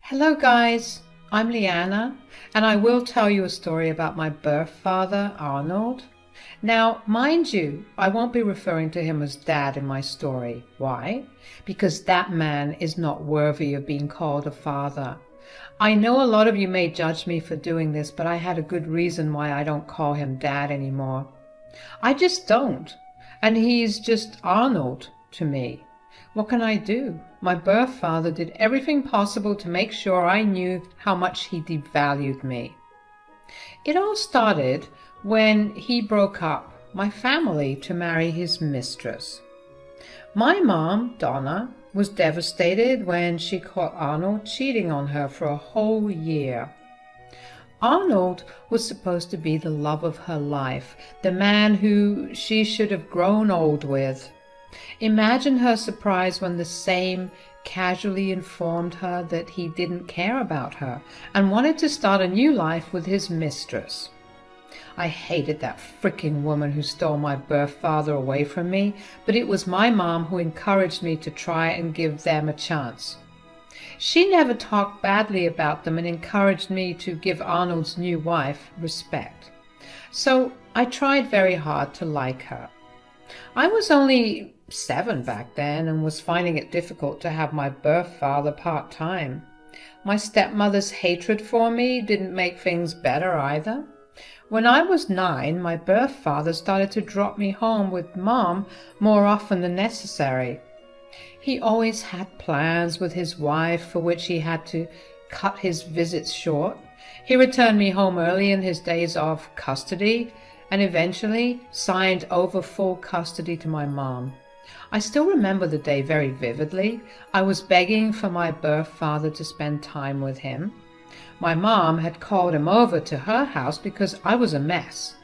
Hello guys, I'm Leanna, and I will tell you a story about my birth father, Arnold. Now, mind you, I won't be referring to him as Dad in my story. Why? Because that man is not worthy of being called a father. I know a lot of you may judge me for doing this, but I had a good reason why I don't call him Dad anymore. I just don't, and he's just Arnold to me. What can I do? My birth father did everything possible to make sure I knew how much he devalued me. It all started when he broke up my family to marry his mistress. My mom, Donna, was devastated when she caught Arnold cheating on her for a whole year. Arnold was supposed to be the love of her life, the man who she should have grown old with. Imagine her surprise when the same casually informed her that he didn't care about her and wanted to start a new life with his mistress. I hated that fricking woman who stole my birth father away from me, but it was my mom who encouraged me to try and give them a chance. She never talked badly about them and encouraged me to give Arnold's new wife respect. So I tried very hard to like her. I was only 7 back then and was finding it difficult to have my birth father part-time. My stepmother's hatred for me didn't make things better either. When I was 9, my birth father started to drop me home with Mom more often than necessary. He always had plans with his wife for which he had to cut his visits short. He returned me home early in his days of custody and eventually signed over full custody to my mom. I still remember the day very vividly. I was begging for my birth father to spend time with him. My mom had called him over to her house because I was a mess.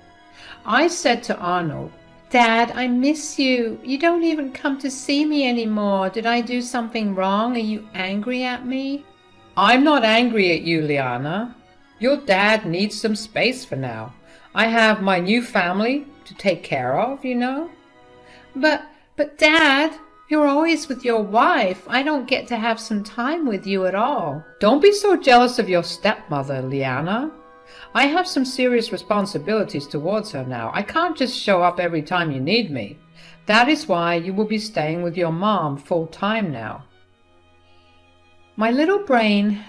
I said to Arnold, "Dad, I miss you. You don't even come to see me anymore. Did I do something wrong? Are you angry at me?" "I'm not angry at you, Liana. Your dad needs some space for now. I have my new family to take care of, you know." But Dad, you're always with your wife. I don't get to have some time with you at all. Don't be so jealous of your stepmother, Liana. I have some serious responsibilities towards her now. I can't just show up every time you need me. That is why you will be staying with your mom full time now. My little brain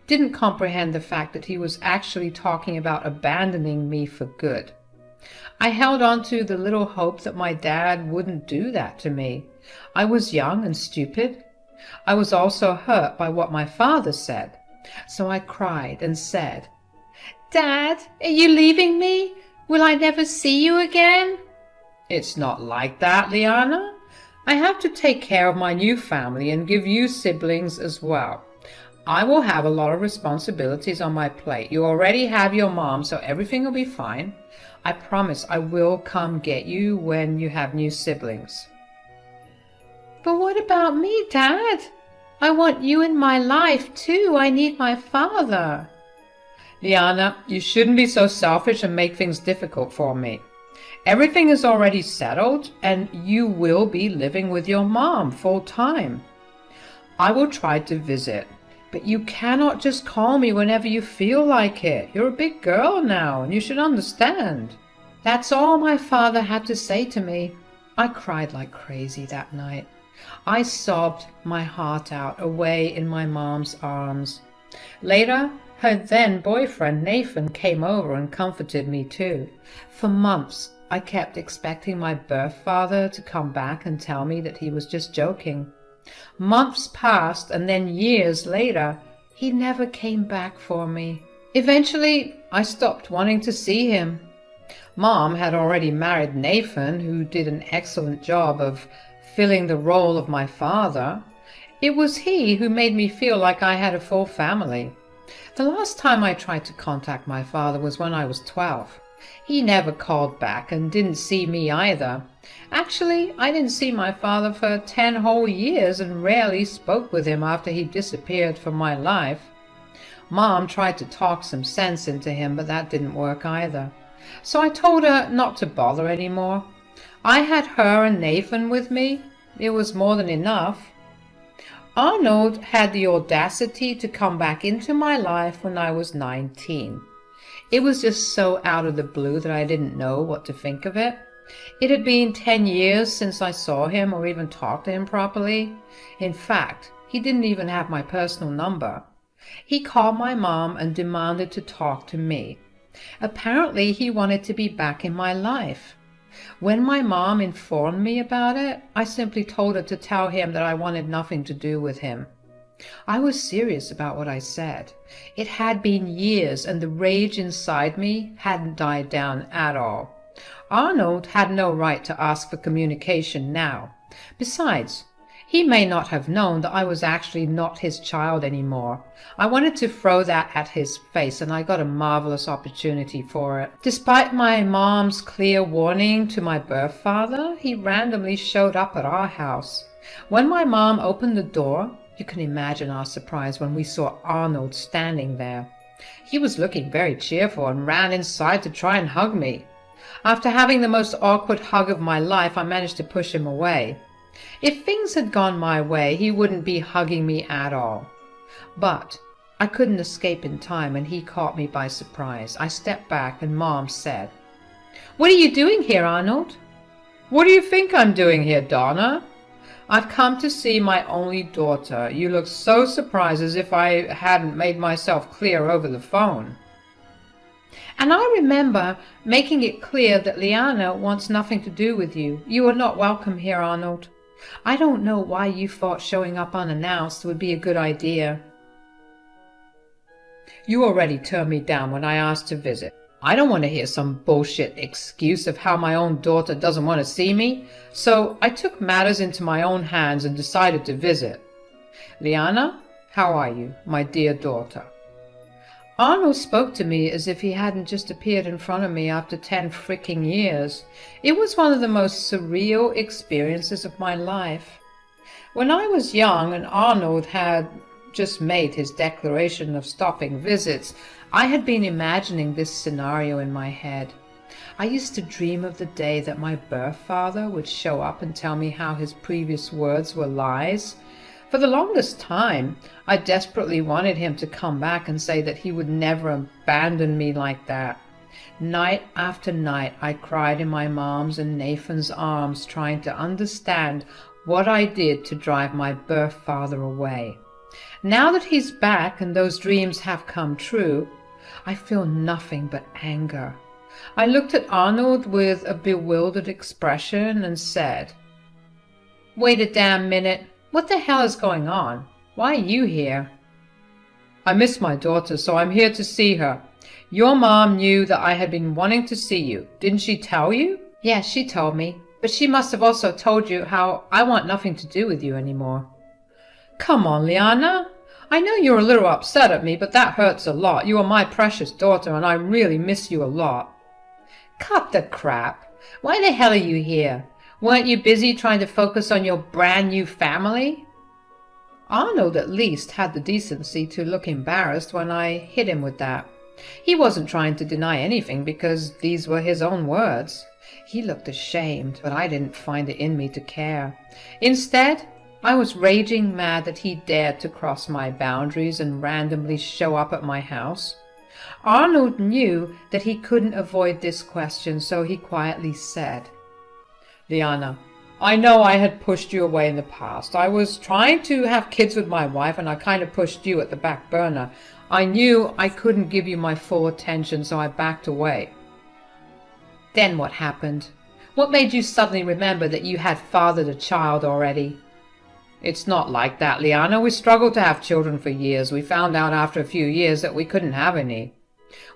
didn't comprehend the fact that he was actually talking about abandoning me for good. I held on to the little hope that my dad wouldn't do that to me. I was young and stupid. I was also hurt by what my father said. So I cried and said, "Dad, are you leaving me? Will I never see you again?" "It's not like that, Liana. I have to take care of my new family and give you siblings as well. I will have a lot of responsibilities on my plate. You already have your mom, so everything will be fine. I promise I will come get you when you have new siblings." "But what about me, Dad? I want you in my life too. I need my father." "Liana, you shouldn't be so selfish and make things difficult for me. Everything is already settled and you will be living with your mom full time. I will try to visit, but you cannot just call me whenever you feel like it. You're a big girl now, and you should understand." That's all my father had to say to me. I cried like crazy that night. I sobbed my heart out away in my mom's arms. Later, her then boyfriend Nathan came over and comforted me too. For months, I kept expecting my birth father to come back and tell me that he was just joking. Months passed, and then years later, he never came back for me. Eventually, I stopped wanting to see him. Mom had already married Nathan, who did an excellent job of filling the role of my father. It was he who made me feel like I had a full family. The last time I tried to contact my father was when I was 12. He never called back and didn't see me either. Actually, I didn't see my father for 10 whole years and rarely spoke with him after he disappeared from my life. Mom tried to talk some sense into him, but that didn't work either. So I told her not to bother anymore. I had her and Nathan with me. It was more than enough. Arnold had the audacity to come back into my life when I was 19. It was just so out of the blue that I didn't know what to think of it. It had been 10 years since I saw him or even talked to him properly. In fact, he didn't even have my personal number. He called my mom and demanded to talk to me. Apparently, he wanted to be back in my life. When my mom informed me about it, I simply told her to tell him that I wanted nothing to do with him. I was serious about what I said. It had been years, and the rage inside me hadn't died down at all. Arnold had no right to ask for communication now. Besides, he may not have known that I was actually not his child anymore. I wanted to throw that at his face, and I got a marvelous opportunity for it. Despite my mom's clear warning to my birth father, he randomly showed up at our house. When my mom opened the door, you can imagine our surprise when we saw Arnold standing there. He was looking very cheerful and ran inside to try and hug me. After having the most awkward hug of my life, I managed to push him away. If things had gone my way, he wouldn't be hugging me at all. But I couldn't escape in time, and he caught me by surprise. I stepped back, and Mom said, "What are you doing here, Arnold?" "What do you think I'm doing here, Donna?" "I've come to see my only daughter. You look so surprised, as if I hadn't made myself clear over the phone." "And I remember making it clear that Liana wants nothing to do with you. You are not welcome here, Arnold. I don't know why you thought showing up unannounced would be a good idea." "You already turned me down when I asked to visit. I don't want to hear some bullshit excuse of how my own daughter doesn't want to see me, so I took matters into my own hands and decided to visit. Liana, how are you, my dear daughter?" Arnold spoke to me as if he hadn't just appeared in front of me after 10 freaking years. It was one of the most surreal experiences of my life. When I was young and Arnold had just made his declaration of stopping visits, I had been imagining this scenario in my head. I used to dream of the day that my birth father would show up and tell me how his previous words were lies. For the longest time, I desperately wanted him to come back and say that he would never abandon me like that. Night after night, I cried in my mom's and Nathan's arms, trying to understand what I did to drive my birth father away. Now that he's back and those dreams have come true, I feel nothing but anger. I looked at Arnold with a bewildered expression and said, "Wait a damn minute. What the hell is going on? Why are you here?" "I miss my daughter, so I'm here to see her. Your mom knew that I had been wanting to see you. Didn't she tell you?" "Yes, she told me. But she must have also told you how I want nothing to do with you anymore." "Come on, Liana. I know you're a little upset at me, but that hurts a lot. You are my precious daughter, and I really miss you a lot." "Cut the crap. Why the hell are you here? Weren't you busy trying to focus on your brand new family?" Arnold at least had the decency to look embarrassed when I hit him with that. He wasn't trying to deny anything because these were his own words. He looked ashamed, but I didn't find it in me to care. Instead, I was raging mad that he dared to cross my boundaries and randomly show up at my house. Arnold knew that he couldn't avoid this question, so he quietly said, "Liana, I know I had pushed you away in the past. I was trying to have kids with my wife, and I kind of pushed you at the back burner. I knew I couldn't give you my full attention, so I backed away." "Then what happened? What made you suddenly remember that you had fathered a child already?" "It's not like that, Liana. We struggled to have children for years. We found out after a few years that we couldn't have any.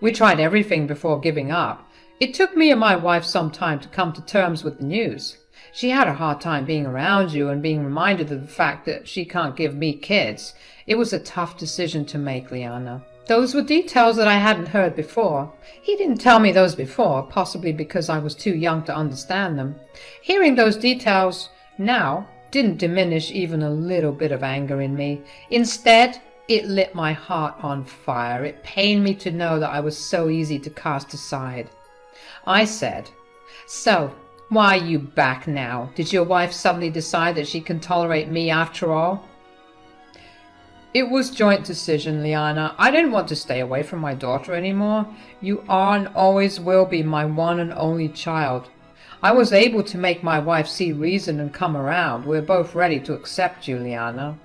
We tried everything before giving up. It took me and my wife some time to come to terms with the news. She had a hard time being around you and being reminded of the fact that she can't give me kids. It was a tough decision to make, Liana." Those were details that I hadn't heard before. He didn't tell me those before, possibly because I was too young to understand them. Hearing those details now didn't diminish even a little bit of anger in me. Instead, it lit my heart on fire. It pained me to know that I was so easy to cast aside. I said, "So, why are you back now? Did your wife suddenly decide that she can tolerate me after all?" It was joint decision, Liana. I didn't want to stay away from my daughter anymore. You are and always will be my one and only child. I was able to make my wife see reason and come around. We're both ready to accept you, Liana.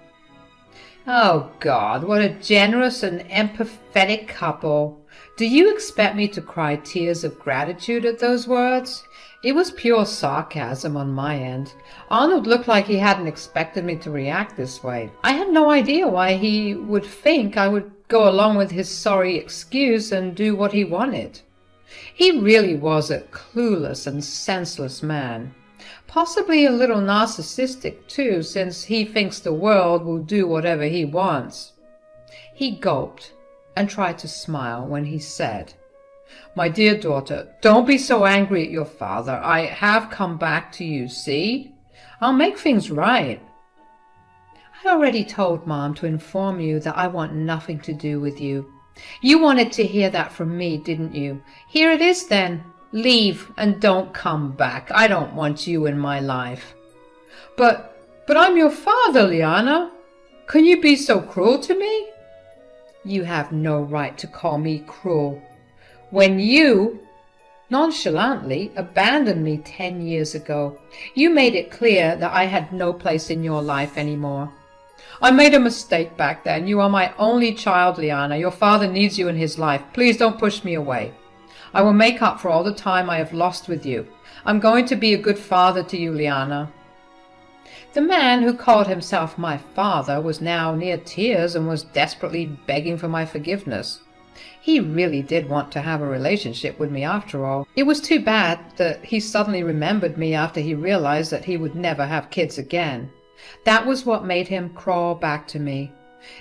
Oh, God, what a generous and empathetic couple. Do you expect me to cry tears of gratitude at those words? It was pure sarcasm on my end. Arnold looked like he hadn't expected me to react this way. I had no idea why he would think I would go along with his sorry excuse and do what he wanted. He really was a clueless and senseless man. Possibly a little narcissistic too, since he thinks the world will do whatever he wants. He gulped and tried to smile when he said, "My dear daughter, don't be so angry at your father. I have come back to you, see? I'll make things right." "I already told Mom to inform you that I want nothing to do with you. You wanted to hear that from me, didn't you? Here it is then. Leave and don't come back. I don't want you in my life." But I'm your father, Liana. Can you be so cruel to me?" "You have no right to call me cruel. When you nonchalantly abandoned me 10 years ago, you made it clear that I had no place in your life anymore. I made a mistake back then. You are my only child, Liana. Your father needs you in his life. Please don't push me away. I will make up for all the time I have lost with you. I'm going to be a good father to you, Liana." The man who called himself my father was now near tears and was desperately begging for my forgiveness. He really did want to have a relationship with me after all. It was too bad that he suddenly remembered me after he realized that he would never have kids again. That was what made him crawl back to me.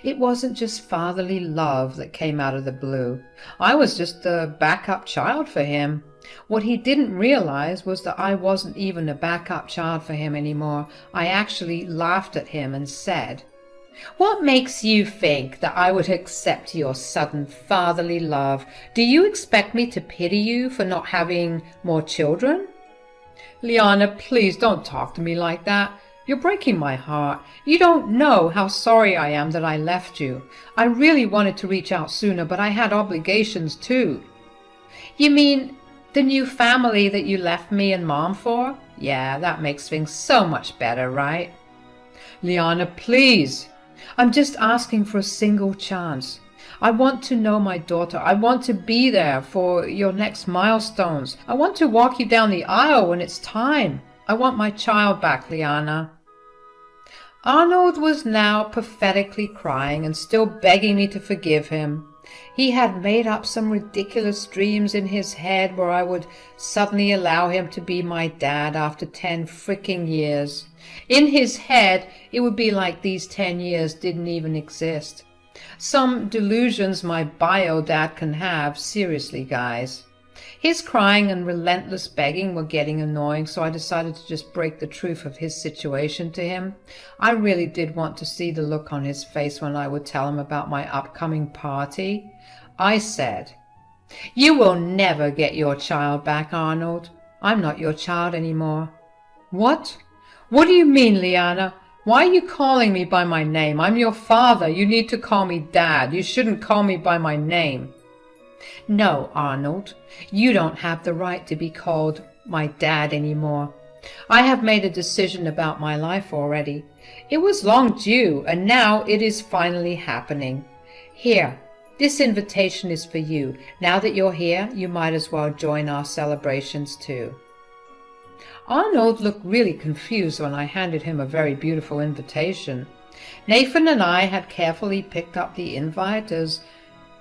It wasn't just fatherly love that came out of the blue. I was just a backup child for him. What he didn't realize was that I wasn't even a backup child for him anymore. I actually laughed at him and said, "What makes you think that I would accept your sudden fatherly love? Do you expect me to pity you for not having more children?" "Liana, please don't talk to me like that. You're breaking my heart. You don't know how sorry I am that I left you. I really wanted to reach out sooner, but I had obligations too." "You mean the new family that you left me and Mom for? Yeah, that makes things so much better, right?" "Liana, please. I'm just asking for a single chance. I want to know my daughter. I want to be there for your next milestones. I want to walk you down the aisle when it's time. I want my child back, Liana." Arnold was now pathetically crying and still begging me to forgive him. He had made up some ridiculous dreams in his head where I would suddenly allow him to be my dad after 10 freaking years. In his head, it would be like these 10 years didn't even exist. Some delusions my bio dad can have, seriously, guys. His crying and relentless begging were getting annoying, so I decided to just break the truth of his situation to him. I really did want to see the look on his face when I would tell him about my upcoming party. I said, "You will never get your child back, Arnold. I'm not your child anymore." "What? What do you mean, Liana? Why are you calling me by my name? I'm your father. You need to call me Dad. You shouldn't call me by my name." "No, Arnold, you don't have the right to be called my dad anymore. I have made a decision about my life already. It was long due, and now it is finally happening. Here, this invitation is for you. Now that you're here, you might as well join our celebrations too." Arnold looked really confused when I handed him a very beautiful invitation. Nathan and I had carefully picked up the invite as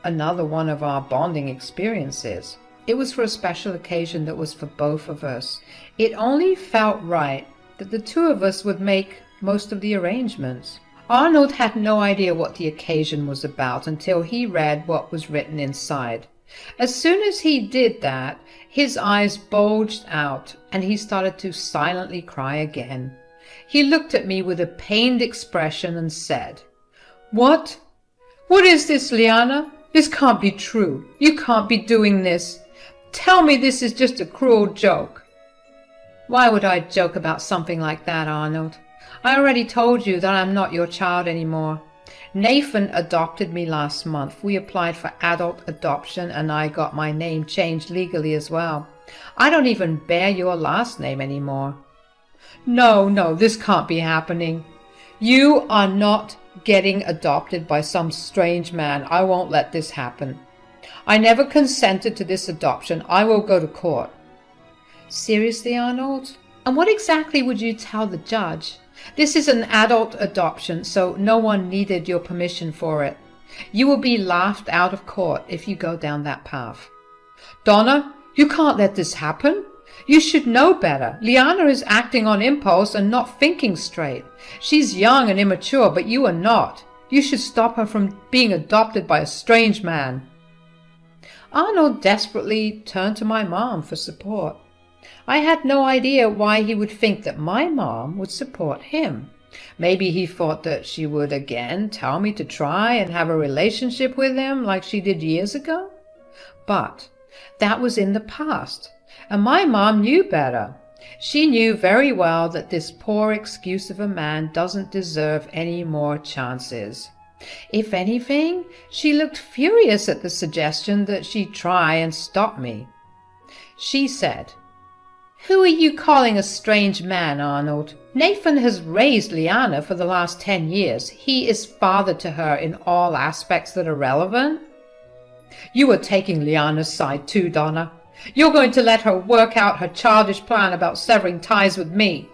another one of our bonding experiences. It was for a special occasion that was for both of us. It only felt right that the two of us would make most of the arrangements. Arnold had no idea what the occasion was about until he read what was written inside. As soon as he did that, his eyes bulged out and he started to silently cry again. He looked at me with a pained expression and said, "What? What is this, Liana? This can't be true. You can't be doing this. Tell me this is just a cruel joke." "Why would I joke about something like that, Arnold? I already told you that I'm not your child anymore. Nathan adopted me last month. We applied for adult adoption and I got my name changed legally as well. I don't even bear your last name anymore. No, this can't be happening. You are not getting adopted by some strange man. I won't let this happen. I never consented to this adoption. I will go to court. Seriously, Arnold? And what exactly would you tell the judge? This is an adult adoption, so no one needed your permission for it. You will be laughed out of court if you go down that path. Donna, you can't let this happen. You should know better. Liana is acting on impulse and not thinking straight. She's young and immature, but you are not. You should stop her from being adopted by a strange man. Arnold desperately turned to my mom for support. I had no idea why he would think that my mom would support him. Maybe he thought that she would again tell me to try and have a relationship with him like she did years ago. But that was in the past, and my mom knew better. She knew very well that this poor excuse of a man doesn't deserve any more chances. If anything, she looked furious at the suggestion that she try and stop me. She said, "Who are you calling a strange man, Arnold? Nathan has raised Liana for the last 10 years. He is father to her in all aspects that are relevant." You are taking Liana's side too, Donna. You're going to let her work out her childish plan about severing ties with me.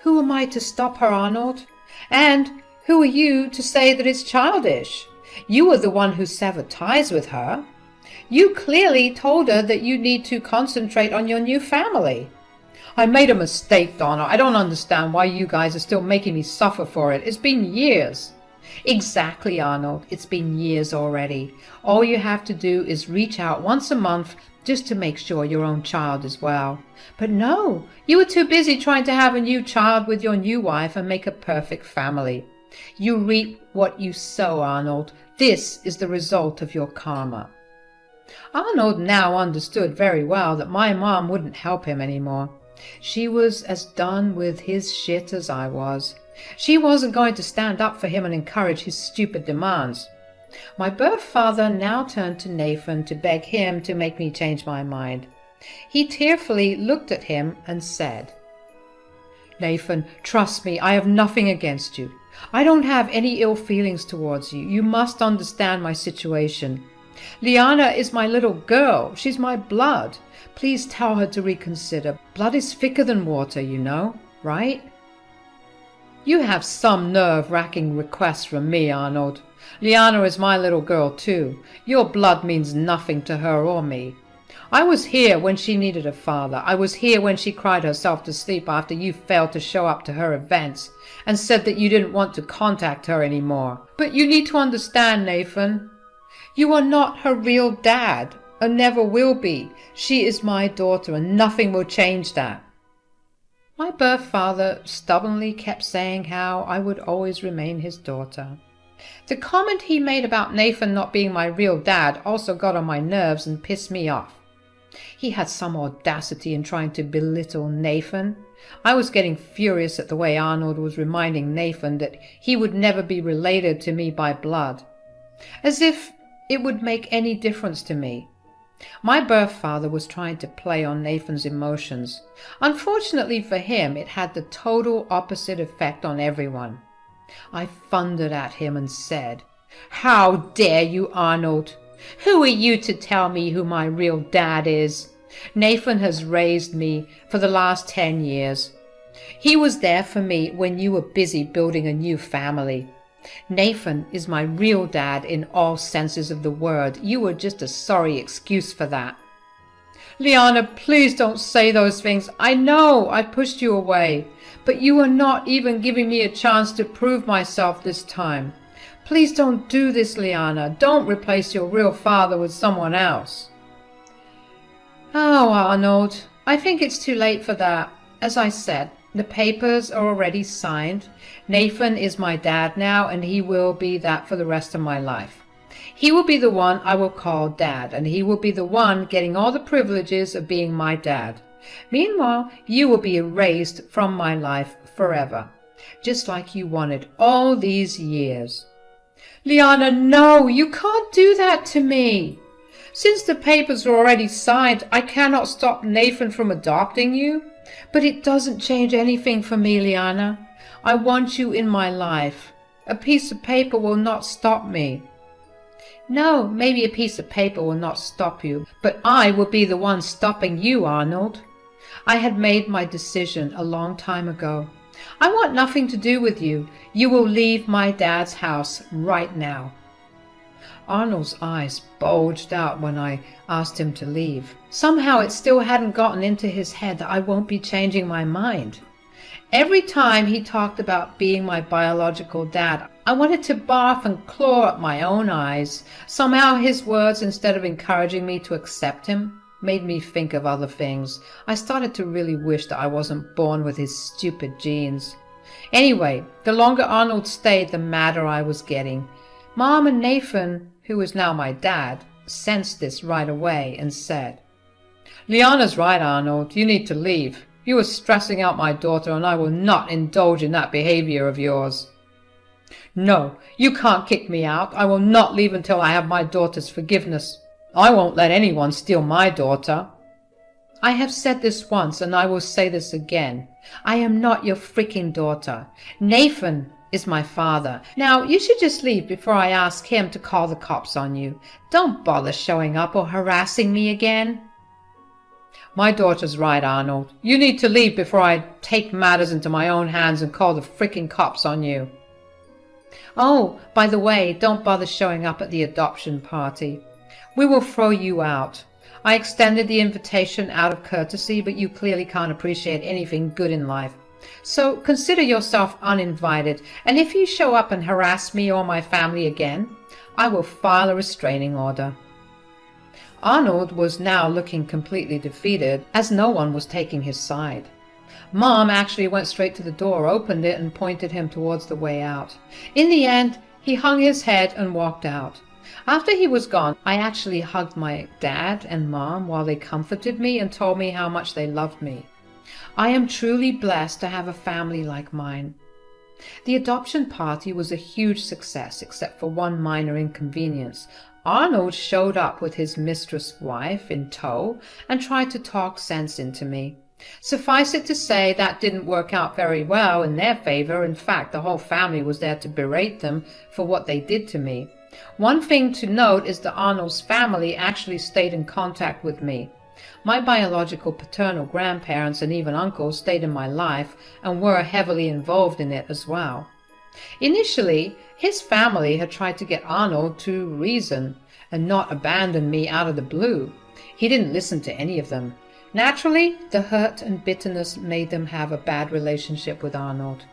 Who am I to stop her, Arnold? And who are you to say that it's childish? You are the one who severed ties with her. You clearly told her that you need to concentrate on your new family. I made a mistake, Donna. I don't understand why you guys are still making me suffer for it. It's been years. Exactly, Arnold. It's been years already. All you have to do is reach out once a month just to make sure your own child is well. But no, you were too busy trying to have a new child with your new wife and make a perfect family. You reap what you sow, Arnold. This is the result of your karma. Arnold now understood very well that my mom wouldn't help him anymore. She was as done with his shit as I was. She wasn't going to stand up for him and encourage his stupid demands. My birth father now turned to Nathan to beg him to make me change my mind. He tearfully looked at him and said, "Nathan, trust me, I have nothing against you. I don't have any ill feelings towards you. You must understand my situation. Liana is my little girl. She's my blood. Please tell her to reconsider. Blood is thicker than water, you know, right?" You have some nerve-wracking requests from me, Arnold. Liana is my little girl, too. Your blood means nothing to her or me. I was here when she needed a father. I was here when she cried herself to sleep after you failed to show up to her events and said that you didn't want to contact her anymore. But you need to understand, Nathan. You are not her real dad, and never will be. She is my daughter, and nothing will change that. My birth father stubbornly kept saying how I would always remain his daughter. The comment he made about Nathan not being my real dad also got on my nerves and pissed me off. He had some audacity in trying to belittle Nathan. I was getting furious at the way Arnold was reminding Nathan that he would never be related to me by blood. As if it would make any difference to me. My birth father was trying to play on Nathan's emotions. Unfortunately for him, it had the total opposite effect on everyone. I thundered at him and said, "How dare you, Arnold? Who are you to tell me who my real dad is? Nathan has raised me for the last 10 years. He was there for me when you were busy building a new family. Nathan is my real dad in all senses of the word. You were just a sorry excuse for that." "Liana, please don't say those things. I know I pushed you away, but you are not even giving me a chance to prove myself this time. Please don't do this, Liana. Don't replace your real father with someone else." "Oh, Arnold, I think it's too late for that. As I said, the papers are already signed. Nathan is my dad now, and he will be that for the rest of my life. He will be the one I will call Dad, and he will be the one getting all the privileges of being my dad. Meanwhile, you will be erased from my life forever. just like you wanted all these years." "Liana, no, you can't do that to me. Since the papers are already signed, I cannot stop Nathan from adopting you. But it doesn't change anything for me, Liana. I want you in my life. A piece of paper will not stop me." "No, maybe a piece of paper will not stop you, but I will be the one stopping you, Arnold. I had made my decision a long time ago. I want nothing to do with you. You will leave my dad's house right now." Arnold's eyes bulged out when I asked him to leave. Somehow it still hadn't gotten into his head that I won't be changing my mind. Every time he talked about being my biological dad, I wanted to barf and claw at my own eyes. Somehow his words, instead of encouraging me to accept him, made me think of other things. I started to really wish that I wasn't born with his stupid genes. Anyway, the longer Arnold stayed, the madder I was getting. Mom and Nathan, who is now my dad, sensed this right away and said, "Liana's right, Arnold. You need to leave. You are stressing out my daughter, and I will not indulge in that behavior of yours." "No, you can't kick me out. I will not leave until I have my daughter's forgiveness. I won't let anyone steal my daughter." "I have said this once, and I will say this again. I am not your freaking daughter. Nathan is my father. Now, you should just leave before I ask him to call the cops on you. Don't bother showing up or harassing me again." "My daughter's right, Arnold. You need to leave before I take matters into my own hands and call the freaking cops on you." "Oh, by the way, don't bother showing up at the adoption party. We will throw you out. I extended the invitation out of courtesy, but you clearly can't appreciate anything good in life. So consider yourself uninvited, and if you show up and harass me or my family again, I will file a restraining order." Arnold was now looking completely defeated, as no one was taking his side. Mom actually went straight to the door, opened it, and pointed him towards the way out. In the end, he hung his head and walked out. After he was gone, I actually hugged my dad and Mom while they comforted me and told me how much they loved me. I am truly blessed to have a family like mine. The adoption party was a huge success, except for one minor inconvenience. Arnold showed up with his mistress wife in tow and tried to talk sense into me. Suffice it to say, that didn't work out very well in their favor. In fact, the whole family was there to berate them for what they did to me. One thing to note is that Arnold's family actually stayed in contact with me. My biological paternal grandparents and even uncles stayed in my life and were heavily involved in it as well. Initially, his family had tried to get Arnold to reason and not abandon me out of the blue. He didn't listen to any of them. Naturally, the hurt and bitterness made them have a bad relationship with Arnold.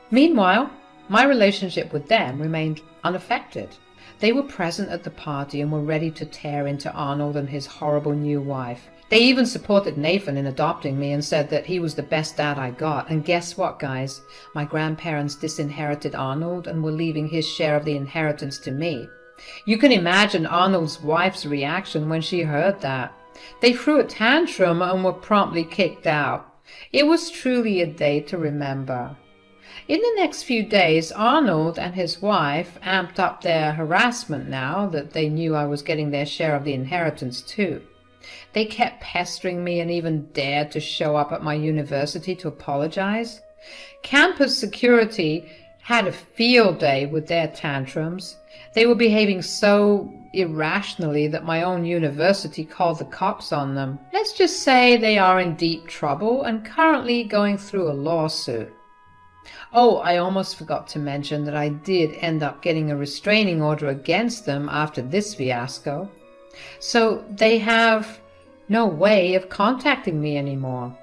Meanwhile, my relationship with them remained unaffected. They were present at the party and were ready to tear into Arnold and his horrible new wife. They even supported Nathan in adopting me and said that he was the best dad I got. And guess what, guys? My grandparents disinherited Arnold and were leaving his share of the inheritance to me. You can imagine Arnold's wife's reaction when she heard that. They threw a tantrum and were promptly kicked out. It was truly a day to remember. In the next few days, Arnold and his wife amped up their harassment now that they knew I was getting their share of the inheritance too. They kept pestering me and even dared to show up at my university to apologize. Campus security had a field day with their tantrums. They were behaving so irrationally that my own university called the cops on them. Let's just say they are in deep trouble and currently going through a lawsuit. Oh, I almost forgot to mention that I did end up getting a restraining order against them after this fiasco. So they have no way of contacting me anymore.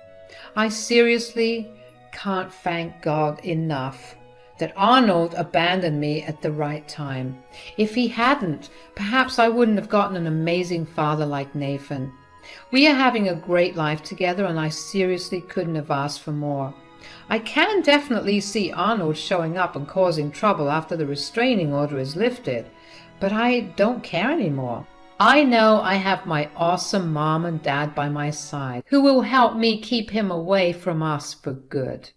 I seriously can't thank God enough that Arnold abandoned me at the right time. If he hadn't, perhaps I wouldn't have gotten an amazing father like Nathan. We are having a great life together, and I seriously couldn't have asked for more. I can definitely see Arnold showing up and causing trouble after the restraining order is lifted, but I don't care anymore. I know I have my awesome mom and dad by my side who will help me keep him away from us for good.